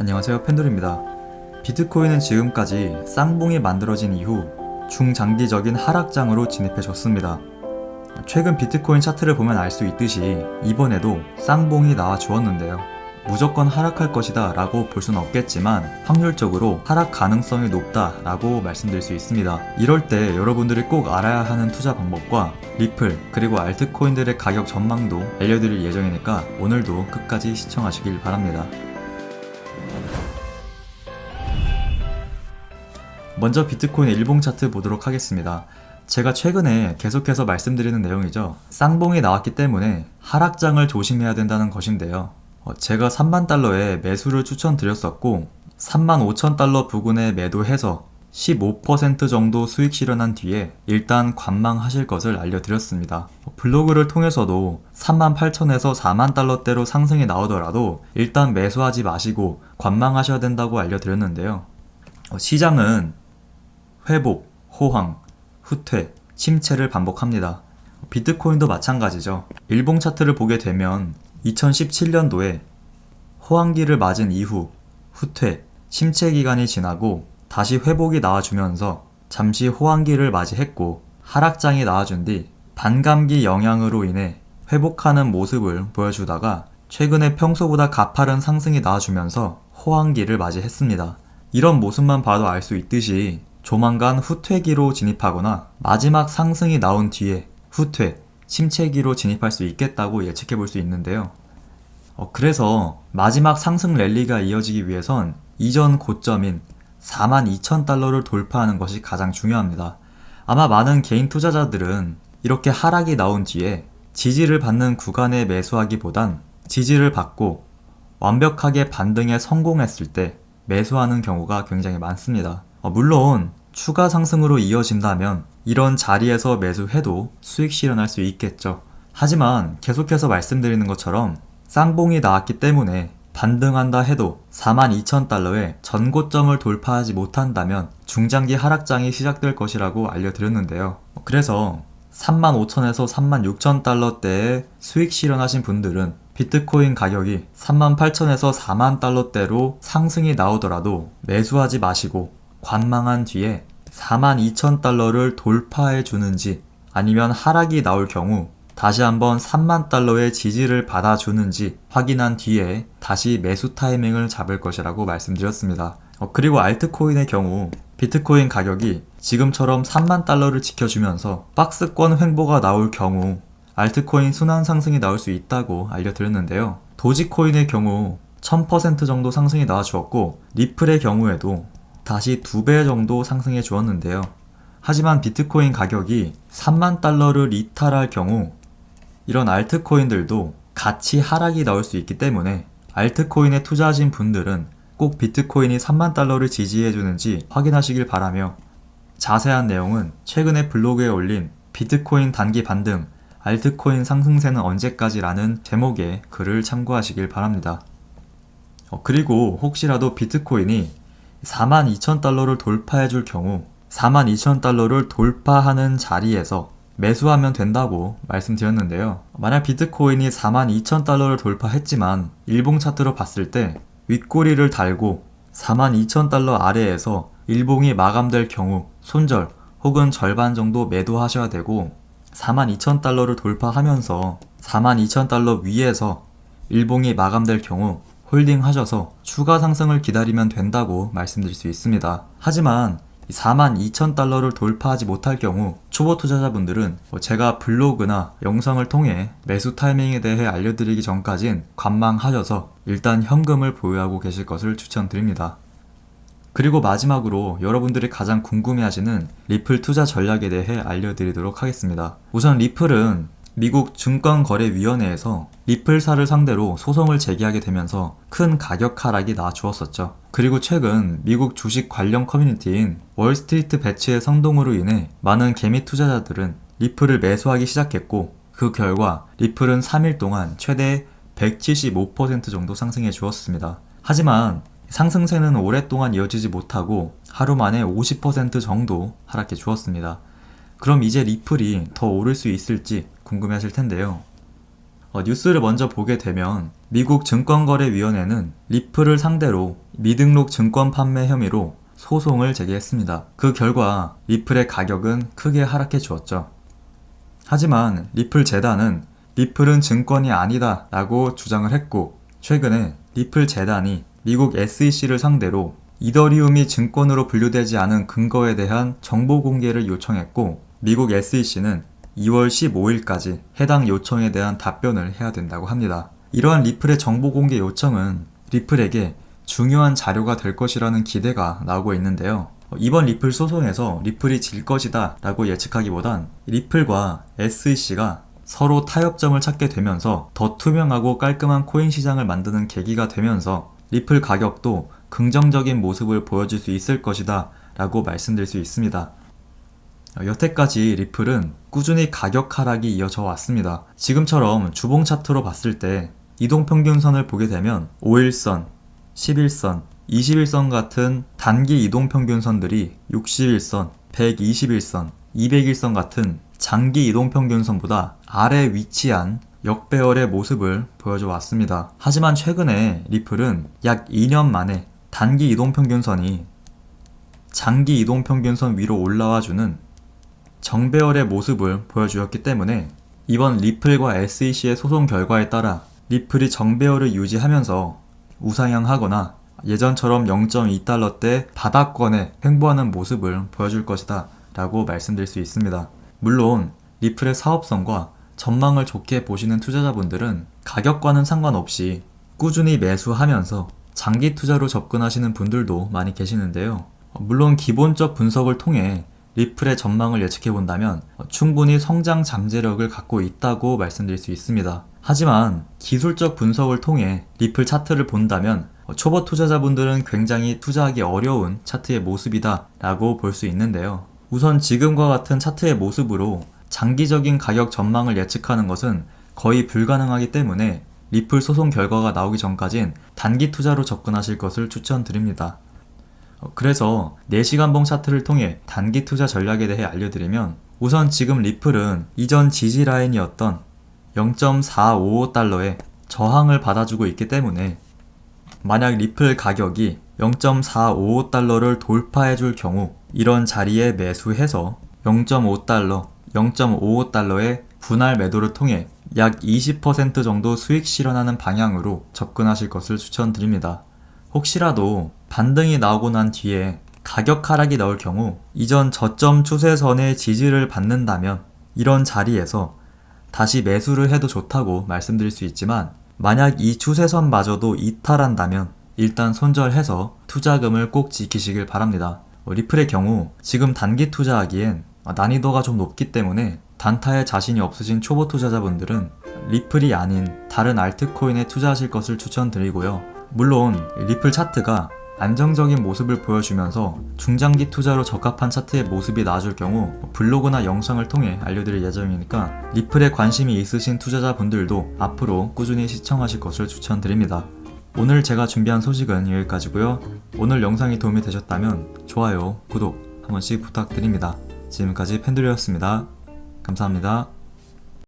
안녕하세요, 펜돌입니다. 비트코인은 지금까지 쌍봉이 만들어진 이후 중장기적인 하락장으로 진입해줬습니다. 최근 비트코인 차트를 보면 알 수 있듯이 이번에도 쌍봉이 나와 주었는데요. 무조건 하락할 것이다 라고 볼 수는 없겠지만 확률적으로 하락 가능성이 높다 라고 말씀드릴 수 있습니다. 이럴 때 여러분들이 꼭 알아야 하는 투자 방법과 리플 그리고 알트코인들의 가격 전망도 알려드릴 예정이니까 오늘도 끝까지 시청하시길 바랍니다. 먼저 비트코인 일봉 차트 보도록 하겠습니다. 제가 최근에 계속해서 말씀드리는 내용이죠. 쌍봉이 나왔기 때문에 하락장을 조심해야 된다는 것인데요. 제가 3만 달러에 매수를 추천드렸었고 3만 5천 달러 부근에 매도해서 15% 정도 수익 실현한 뒤에 일단 관망하실 것을 알려드렸습니다. 블로그를 통해서도 3만 8천에서 4만 달러대로 상승이 나오더라도 일단 매수하지 마시고 관망하셔야 된다고 알려드렸는데요. 시장은 회복, 호황, 후퇴, 침체를 반복합니다. 비트코인도 마찬가지죠. 일봉 차트를 보게 되면 2017년도에 호황기를 맞은 이후 후퇴, 침체 기간이 지나고 다시 회복이 나와주면서 잠시 호황기를 맞이했고 하락장이 나와준 뒤 반감기 영향으로 인해 회복하는 모습을 보여주다가 최근에 평소보다 가파른 상승이 나와주면서 호황기를 맞이했습니다. 이런 모습만 봐도 알 수 있듯이 조만간 후퇴기로 진입하거나 마지막 상승이 나온 뒤에 후퇴, 침체기로 진입할 수 있겠다고 예측해 볼 수 있는데요. 그래서 마지막 상승 랠리가 이어지기 위해선 이전 고점인 42,000달러를 돌파하는 것이 가장 중요합니다. 아마 많은 개인 투자자들은 이렇게 하락이 나온 뒤에 지지를 받는 구간에 매수하기보단 지지를 받고 완벽하게 반등에 성공했을 때 매수하는 경우가 굉장히 많습니다. 물론 추가 상승으로 이어진다면 이런 자리에서 매수해도 수익 실현할 수 있겠죠. 하지만 계속해서 말씀드리는 것처럼 쌍봉이 나왔기 때문에 반등한다 해도 42,000달러의 전고점을 돌파하지 못한다면 중장기 하락장이 시작될 것이라고 알려드렸는데요. 그래서 35,000에서 36,000달러대의 수익 실현하신 분들은 비트코인 가격이 38,000에서 4만 달러대로 상승이 나오더라도 매수하지 마시고 관망한 뒤에 42,000달러를 돌파해 주는지 아니면 하락이 나올 경우 다시 한번 3만 달러의 지지를 받아주는지 확인한 뒤에 다시 매수 타이밍을 잡을 것이라고 말씀드렸습니다. 그리고 알트코인의 경우 비트코인 가격이 지금처럼 3만 달러를 지켜주면서 박스권 횡보가 나올 경우 알트코인 순환 상승이 나올 수 있다고 알려드렸는데요. 도지코인의 경우 1000% 정도 상승이 나와주었고 리플의 경우에도 다시 2배 정도 상승해 주었는데요. 하지만 비트코인 가격이 3만 달러를 이탈할 경우 이런 알트코인들도 같이 하락이 나올 수 있기 때문에 알트코인에 투자하신 분들은 꼭 비트코인이 3만 달러를 지지해주는지 확인하시길 바라며 자세한 내용은 최근에 블로그에 올린 비트코인 단기 반등, 알트코인 상승세는 언제까지라는 제목의 글을 참고하시길 바랍니다. 그리고 혹시라도 비트코인이 42,000달러를 돌파해줄 경우 42,000달러를 돌파하는 자리에서 매수하면 된다고 말씀드렸는데요. 만약 비트코인이 42,000달러를 돌파했지만 일봉 차트로 봤을 때 윗꼬리를 달고 42,000달러 아래에서 일봉이 마감될 경우 손절 혹은 절반 정도 매도하셔야 되고 42,000달러를 돌파하면서 42,000달러 위에서 일봉이 마감될 경우 홀딩 하셔서 추가 상승을 기다리면 된다고 말씀드릴 수 있습니다. 하지만 42,000달러를 돌파하지 못할 경우 초보 투자자분들은 제가 블로그나 영상을 통해 매수 타이밍에 대해 알려드리기 전까진 관망하셔서 일단 현금을 보유하고 계실 것을 추천드립니다. 그리고 마지막으로 여러분들이 가장 궁금해하시는 리플 투자 전략에 대해 알려드리도록 하겠습니다. 우선 리플은 미국 증권거래위원회에서 리플사를 상대로 소송을 제기하게 되면서 큰 가격 하락이 나와주었었죠. 그리고 최근 미국 주식 관련 커뮤니티인 월스트리트 배츠의 선동으로 인해 많은 개미 투자자들은 리플을 매수하기 시작했고 그 결과 리플은 3일 동안 최대 175% 정도 상승해 주었습니다. 하지만 상승세는 오랫동안 이어지지 못하고 하루 만에 50% 정도 하락해 주었습니다. 그럼 이제 리플이 더 오를 수 있을지 궁금해 하실 텐데요. 뉴스를 먼저 보게 되면 미국 증권거래위원회는 리플을 상대로 미등록 증권 판매 혐의로 소송을 제기했습니다. 그 결과 리플의 가격은 크게 하락해 주었죠. 하지만 리플 재단은 리플은 증권이 아니다 라고 주장을 했고, 최근에 리플 재단이 미국 SEC를 상대로 이더리움이 증권으로 분류되지 않은 근거에 대한 정보 공개를 요청했고, 미국 SEC는 2월 15일까지 해당 요청에 대한 답변을 해야 된다고 합니다. 이러한 리플의 정보 공개 요청은 리플에게 중요한 자료가 될 것이라는 기대가 나오고 있는데요. 이번 리플 소송에서 리플이 질 것이다 라고 예측하기보단 리플과 SEC가 서로 타협점을 찾게 되면서 더 투명하고 깔끔한 코인 시장을 만드는 계기가 되면서 리플 가격도 긍정적인 모습을 보여줄 수 있을 것이다 라고 말씀드릴 수 있습니다. 여태까지 리플은 꾸준히 가격 하락이 이어져 왔습니다. 지금처럼 주봉 차트로 봤을 때 이동평균선을 보게 되면 5일선, 11선, 21선 같은 단기 이동평균선들이 61선, 121선, 200일선 같은 장기 이동평균선보다 아래 위치한 역배열의 모습을 보여줘 왔습니다. 하지만 최근에 리플은 약 2년 만에 단기 이동평균선이 장기 이동평균선 위로 올라와주는 정배열의 모습을 보여주었기 때문에 이번 리플과 SEC의 소송 결과에 따라 리플이 정배열을 유지하면서 우상향하거나 예전처럼 0.2달러대 바닥권에 횡보하는 모습을 보여줄 것이다 라고 말씀드릴 수 있습니다. 물론 리플의 사업성과 전망을 좋게 보시는 투자자분들은 가격과는 상관없이 꾸준히 매수하면서 장기 투자로 접근하시는 분들도 많이 계시는데요. 물론 기본적 분석을 통해 리플의 전망을 예측해 본다면 충분히 성장 잠재력을 갖고 있다고 말씀드릴 수 있습니다. 하지만 기술적 분석을 통해 리플 차트를 본다면 초보 투자자분들은 굉장히 투자하기 어려운 차트의 모습이다 라고 볼 수 있는데요. 우선 지금과 같은 차트의 모습으로 장기적인 가격 전망을 예측하는 것은 거의 불가능하기 때문에 리플 소송 결과가 나오기 전까진 단기 투자로 접근하실 것을 추천드립니다. 그래서 4시간봉 차트를 통해 단기 투자 전략에 대해 알려드리면, 우선 지금 리플은 이전 지지 라인이었던 0.455달러에 저항을 받아주고 있기 때문에 만약 리플 가격이 0.455달러를 돌파해 줄 경우 이런 자리에 매수해서 0.5달러, 0.55달러의 분할 매도를 통해 약 20% 정도 수익 실현하는 방향으로 접근하실 것을 추천드립니다. 혹시라도 반등이 나오고 난 뒤에 가격 하락이 나올 경우 이전 저점 추세선의 지지를 받는다면 이런 자리에서 다시 매수를 해도 좋다고 말씀드릴 수 있지만, 만약 이 추세선마저도 이탈한다면 일단 손절해서 투자금을 꼭 지키시길 바랍니다. 리플의 경우 지금 단기 투자하기엔 난이도가 좀 높기 때문에 단타에 자신이 없으신 초보 투자자분들은 리플이 아닌 다른 알트코인에 투자하실 것을 추천드리고요. 물론 리플 차트가 안정적인 모습을 보여주면서 중장기 투자로 적합한 차트의 모습이 나아질 경우 블로그나 영상을 통해 알려드릴 예정이니까 리플에 관심이 있으신 투자자분들도 앞으로 꾸준히 시청하실 것을 추천드립니다. 오늘 제가 준비한 소식은 여기까지고요. 오늘 영상이 도움이 되셨다면 좋아요, 구독 한 번씩 부탁드립니다. 지금까지 펜드류였습니다. 감사합니다.